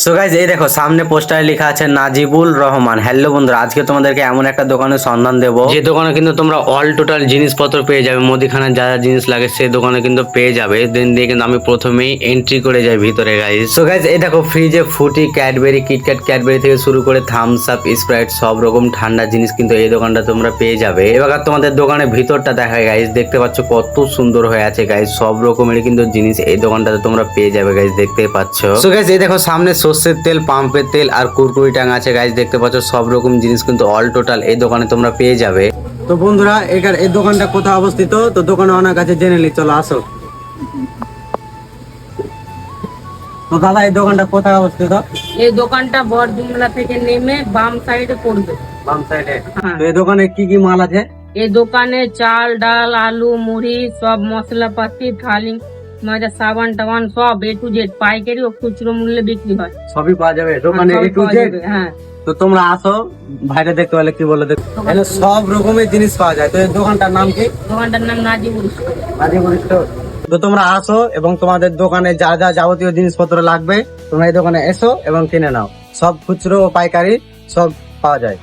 So guys এই দেখো সামনে পোস্টারে লেখা আছে নাজিবুল রহমান। হ্যালো বন্ধুরা, আজকে তোমাদেরকে এমন একটা দোকানের সন্ধান দেবো যে দোকানে কিন্তু তোমরা অল টোটাল জিনিসপত্র পেয়ে যাবে, মুদিখানার যা যা জিনিস লাগে সেই দোকানে কিন্তু পেয়ে যাবে। দেন দিয়ে কিন্তু আমি প্রথমেই এন্ট্রি করে যাই ভিতরে গাইজ। সো গাইজ এই দেখো ফ্রিজে ফুটি, ক্যাডবেরি, কিটক্যাট, ক্যাডবেরি থেকে শুরু করে থামস আপ, স্প্রাইট সব রকম ঠান্ডা জিনিস কিন্তু এই দোকানটা তোমরা পেয়ে যাবে। এবার তোমাদের দোকানের ভিতরটা দেখা গাইজ, দেখতে পাচ্ছ কত সুন্দর হয়ে আছে গাইজ। সব রকমের কিন্তু জিনিস এই দোকানটাতে তোমরা পেয়ে যাবে গাইজ, দেখতেই পাচ্ছ। সো গাইজ এই দেখো সামনে সর্ষের তেল, পাম্পের তেল আর কুরকুরি টাঙা আছে গাইজ, দেখতে পাচ্ছ সব রকম জিনিস কিন্তু অল টোটাল এই দোকানে তোমরা পেয়ে যাবে। তো বন্ধুরা এই দোকানটা কোথায় অবস্থিত, তো দোকানে অনেক কাছে জেনে নি, চলো আসো। তো দাদা এই দোকানটা কোথায় অবস্থিত? এই দোকানটা বড়জুমলা থেকে নেমে বাম সাইডে পড়বে। বাম সাইডে। হ্যাঁ। তো এই দোকানে কি কি মাল আছে? এই দোকানে চাল, ডাল, আলু, মুড়ি, সব মশলাপাতি, থালি, মাজা, সাবান টাবান সব A to Z পাইকারি ও খুচরো মূল্যে বিক্রি হয়। সবই পাওয়া যাবে দোকানে সবই A to পাওয়া Z? যাবে, হ্যাঁ। তো তোমরা আসো, ভাইটা দেখতে পেলে কি বলে দেখো, এখানে সব রকমের জিনিস পাওয়া যায়। তো এই দোকানটার নাম কি? দোকানটার নাম নাজিবুল। নাজিবুল স্টোর। তো তোমরা আসো এবং তোমাদের দোকানে যা যা যাবতীয় জিনিসপত্র লাগবে তোমরা এই দোকানে এসো এবং কিনে নাও। সব খুচরো ও পাইকারি সব পাওয়া যায়।